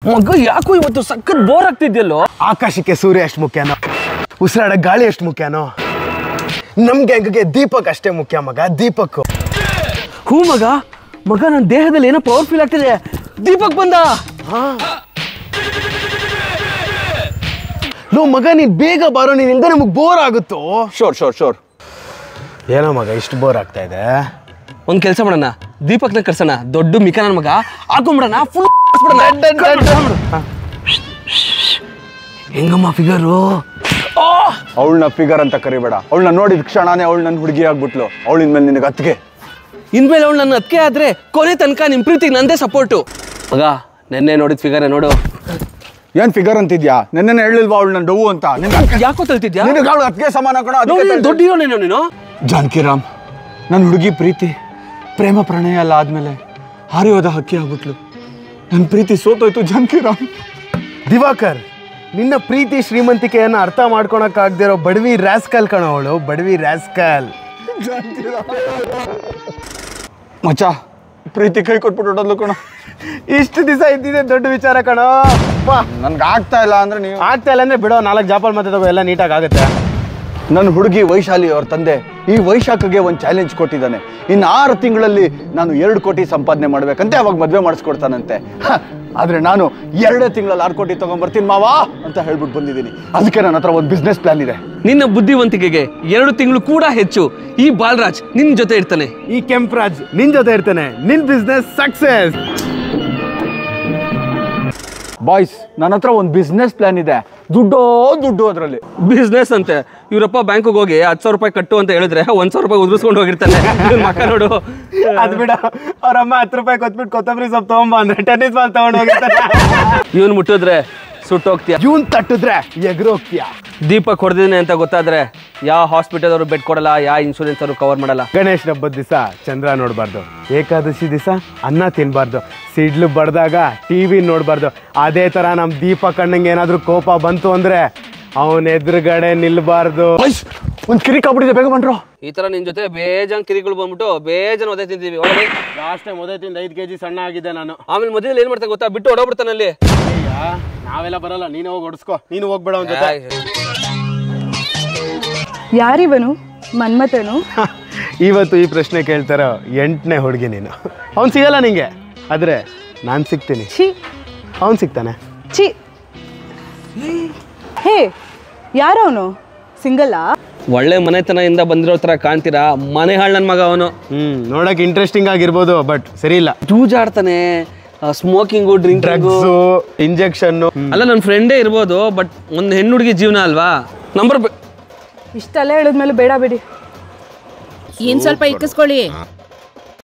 ಮಗ ಯಾಕೋ ಇವತ್ತು ಸಖತ್ ಬೋರ್ ಆಗ್ತಿದ್ಯಲ್ಲೋ. ಆಕಾಶಕ್ಕೆ ಸೂರ್ಯ ಎಷ್ಟು ಮುಖ್ಯನೋ, ಉಸಿರಾಡ ಗಾಳಿ ಎಷ್ಟು ಮುಖ್ಯನೋ, ನಮ್ಗೆ ಹೆಂಗೆ ದೀಪಕ್ ಅಷ್ಟೇ ಮುಖ್ಯ ಮಗ. ದೀಪಕ್ ಹೂ ಮಗ, ಮಗ ನನ್ನ ದೇಹದಲ್ಲಿ ಏನೋ ಪವರ್ಫುಲ್ ಆಗ್ತಿದೆ. ದೀಪಕ್ ಬಂದ. ನೋ ಮಗ, ನೀನ್ ಬೇಗ ಬಾರೋ, ನೀನ್ ಇಲ್ದೆ ನಮಗ್ ಬೋರ್ ಆಗುತ್ತೋ. ಶೋರ್ ಏನೋ ಮಗ ಇಷ್ಟು ಬೋರ್ ಆಗ್ತಾ ಇದೆ. ಒಂದ್ ಕೆಲಸ ಮಾಡೋಣ, ದೀಪಕ್ನ ಕರ್ಸೋಣ. ದೊಡ್ಡ ಮಿಕ ನನ್ ಮಗ ಹಾಕೊಂಡ್ಬಿಡೋಣ. ಫುಲ್ ಹೆಂಗಮ್ಮ ಫಿಗರು. ಅವಳನ್ನ ಫಿಗರ್ ಅಂತ ಕರಿಬೇಡ. ಅವಳನ್ನ ನೋಡಿದ ಕ್ಷಣನೇ ಅವಳು ನನ್ನ ಹುಡುಗಿ ಆಗ್ಬಿಟ್ಲು. ಅವಳಿನ ಮೇಲೆ ನಿನಗೆ ಅತ್ತಿಗೆ. ಇನ್ಮೇಲೆ ಅವಳು ನನ್ನ ಅತ್ತಿಗೆ ಆದ್ರೆ ಕೊನೆ ತನಕ ನಿಮ್ ಪ್ರೀತಿಗೆ ನಂದೇ ಸಪೋರ್ಟು. ಮಗ ನೆನ್ನೆ ನೋಡಿದ ಫಿಗರ್ ನೋಡು. ಏನ್ ಫಿಗರ್ ಅಂತಿದ್ಯಾ? ನೆನ್ನೆ ಹೇಳಿಲ್ವಾ ಅವಳು ನನ್ನ ಡೌ ಅಂತ? ಯಾಕೋ ತಲ್ತಿದ್ಯಾ? ಅತ್ತಿಗೆ ಸಮಾನ ಕಣ. ದೊಡ್ಡ ಹೀರೋನೇನೋ ನೀನು. ಜಾನಕಿರಾಮ್, ನನ್ನ ಹುಡುಗಿ ಪ್ರೀತಿ ಪ್ರೇಮ ಪ್ರಣಯ ಎಲ್ಲ ಆದ್ಮೇಲೆ ಹಾರಿ ಹೋದ ಹಕ್ಕಿ ಆಗ್ಬಿಟ್ಲು. ನನ್ನ ಪ್ರೀತಿ ಸೋತೋಯ್ತು ಜಾನಕಿರಾಮ್. ದಿವಾಕರ್, ನಿನ್ನ ಪ್ರೀತಿ ಶ್ರೀಮಂತಿಕೆಯನ್ನು ಅರ್ಥ ಮಾಡ್ಕೊಳಕ್ಕಾಗದಿರೋ ಬಡವಿ ರ್ಯಾಸ್ಕಲ್ ಕಣೋ ಅವಳು. ಬಡವಿ ರ್ಯಾಸ್ಕಲ್. ಮಚ್ಚ, ಪ್ರೀತಿ ಕೈ ಕೊಟ್ಬಿಟ್ಟು ಹೊಡೋದ್ಲು ಕಣ. ಇಷ್ಟು ದಿವಸ ಇದ್ದಿದೆ ದೊಡ್ಡ ವಿಚಾರ ಕಣೋ. ನನ್ಗೆ ಆಗ್ತಾ ಇಲ್ಲ ಅಂದ್ರೆ ನೀವು ಆಗ್ತಾ ಇಲ್ಲ ಅಂದ್ರೆ ಬಿಡೋ, 4 ಜಾಪಲ್ ಮಾತಾಡೋ ಎಲ್ಲ ನೀಟಾಗಿ ಆಗುತ್ತೆ. ನನ್ನ ಹುಡುಗಿ ವೈಶಾಲಿ ಅವ್ರ ತಂದೆ ಈ ವೈಶಾಖಗೆ ಒಂದು ಚಾಲೆಂಜ್ ಕೊಟ್ಟಿದ್ದಾನೆ. ಇನ್ನು 6 ತಿಂಗಳಲ್ಲಿ ನಾನು 2 ಕೋಟಿ ಸಂಪಾದನೆ ಮಾಡ್ಬೇಕಂತೆ. ಅವಾಗ ಮದುವೆ ಮಾಡಿಸ್ಕೊಡ್ತಾನಂತೆ. ಆದ್ರೆ ನಾನು 2 ತಿಂಗಳಲ್ಲಿ 6 ಕೋಟಿ ತಗೊಂಡ್ಬರ್ತೀನಿ ಮಾವಾ ಅಂತ ಹೇಳ್ಬಿಟ್ಟು ಬಂದಿದ್ದೀನಿ. ಅದಕ್ಕೆ ನನ್ನ ಹತ್ರ ಒಂದು ಬಿಸ್ನೆಸ್ ಪ್ಲಾನ್ ಇದೆ. ನಿನ್ನ ಬುದ್ಧಿವಂತಿಕೆಗೆ 2 ತಿಂಗಳು ಕೂಡ ಹೆಚ್ಚು. ಈ ಬಾಲರಾಜ್ ನಿನ್ ಜೊತೆ ಇರ್ತಾನೆ. ಈ ಕೆಂಪರಾಜ್ ನಿನ್ ಜೊತೆ ಇರ್ತಾನೆ. ನಿನ್ ಬಿಸ್ನೆಸ್ ಸಕ್ಸಸ್. ಬಾಯ್ಸ್, ನನ್ನ ಹತ್ರ ಒಂದು ಬಿಸ್ನೆಸ್ ಪ್ಲಾನ್ ಇದೆ. ದುಡ್ಡು ಅದರಲ್ಲಿ. ಬಿಸ್ನೆಸ್ ಅಂತೆ. ಇವರಪ್ಪ ಬ್ಯಾಂಕಿಗೆ ಹೋಗಿ 10,000 ರೂಪಾಯಿ ಕಟ್ಟು ಅಂತ ಹೇಳಿದ್ರೆ 1,000 ರೂಪಾಯಿ ಉದುರಿಸ್ಕೊಂಡು ಹೋಗಿರ್ತಾನೆ. ಮಕ್ಕ ನೋಡು. ಅದ್ ಬಿಡ, ಅವ್ರಮ್ಮ 10 ರೂಪಾಯಿ ಕೊತ್ಬಿಟ್ಟು ಕೊತ್ತಂಬರಿ ಸೊಪ್ಪು ತಗೊಂಬ ಅಂದ್ರೆ ಟೆನ್ನಿಸ್ ಬಾಲ್ ತಗೊಂಡು ಹೋಗಿರ್ತಾನೆ. ಇವನ್ ಮುಟ್ಟಿದ್ರೆ ಸುಟ್ಟೋಗ್ತೀಯ. ಇವನ್ ತಟ್ಟಿದ್ರೆ ಎಗ್ರು ಹೋಗ್ತೀಯ. ದೀಪಕ್ ಹೊಡೆದಿದ್ದೀನಿ ಅಂತ ಗೊತ್ತಾದ್ರೆ ಯಾವ ಹಾಸ್ಪಿಟಲ್ ಅವರು ಬೆಡ್ ಕೊಡಲ್ಲ, ಯಾವ ಇನ್ಶೂರೆನ್ಸ್ ಅವರು ಕವರ್ ಮಾಡಲ್ಲ. ಗಣೇಶ್ ಹಬ್ಬದ ದಿವಸ ಚಂದ್ರ ನೋಡ್ಬಾರ್ದು, ಏಕಾದಶಿ ದಿವಸ ಅನ್ನ ತಿನ್ಬಾರ್ದು, ಸಿಡ್ಲು ಬಡ್ದಾಗ ಟಿವಿ ನೋಡ್ಬಾರ್ದು. ಅದೇ ತರ ನಮ್ ದೀಪಕ್ ಅಣ್ಣಂಗೆ ಏನಾದ್ರು ಕೋಪ ಬಂತು ಅಂದ್ರೆ ಅವನ ಎದುರುಗಡೆ ನಿಲ್ಬಾರ್ದು. ಒಂದು ಕಿರಿ ಕಾಬಿಡಿದೆ, ಬೇಗ ಬಂದ್ರು. ಈ ತರ ನಿನ್ ಜೊತೆ ಬೇಜಾನ್ ಕಿರಿಗಳು ಬಂದ್ಬಿಟ್ಟು ಬೇಜಾನ್ ಒದೆ ತಿಂತೀವಿ. ಲಾಸ್ಟ್ ಟೈಮ್ ಒದೆ ತಿಂದ 5 kg ಸಣ್ಣ ಆಗಿದ್ದೆ ನಾನು. ಆಮೇಲೆ ಮಧ್ಯದಲ್ಲಿ ಏನ್ ಮಾಡ್ತಾ ಗೊತ್ತಾ, ಬಿಟ್ಟು ಹೊಡೋಗ್ಬಿಡ್ತಾನೆ ಅಲ್ಲಿ. ನಾವೆಲ್ಲ ಬರಲ್ಲ, ನೀನು ಹೋಗಿ ಹೊಡ್ಸ್ಕೊ. ನೀನು ಹೋಗ್ಬೇಡ ಅವನ ಜೊತೆ. ಯಾರಿವನು ಮನ್ಮಥನು? ಇವತ್ತು ಈ ಪ್ರಶ್ನೆ ಕೇಳ್ತಾರೋ 8ನೇ ಹುಡುಗಿ ನೀನು. ಅವ್ನು ಸಿಗಲ್ಲ ನಿಂಗೆ, ಆದ್ರೆ ನಾನು ಸಿಗ್ತೀನಿ. ಅವ್ನು ಸಿಗ್ತಾನೆ. ಹೇ, ಯಾರವನು? ಸಿಂಗಲ್ಲಾ? ಒಳ್ಳೆ ಮನೆತನದಿಂದ ಬಂದಿರೋ ತರ ಕಾಣ್ತೀರಾ. ಮನೆ ಹಾಳ್ ನನ್ ಮಗ ಅವನು. ನೋಡಕ್ ಇಂಟ್ರೆಸ್ಟಿಂಗ್ ಆಗಿರ್ಬೋದು, ಬಟ್ ಸರಿ ಇಲ್ಲ. ಜೂಜಾಡ್ತಾನೆ, ಸ್ಮೋಕಿಂಗು, ಡ್ರಿಂಕಿಂಗು, ಇಂಜೆಕ್ಷನ್. ಅಲ್ಲ ನನ್ನ ಫ್ರೆಂಡೇ ಇರ್ಬೋದು, ಬಟ್ ಒಂದು ಹೆಣ್ಣು ಹುಡುಗಿ ಜೀವನ ಅಲ್ವಾ. ನಂಬರ್ ಇಷ್ಟೆಲ್ಲ ಹೇಳಿದ್ಮೇಲೆ ಬೇಡ ಬಿಡಿ. ಇನ್ ಸ್ವಲ್ಪ ಇಕ್ಕಿಸ್ಕೊಳ್ಳಿ.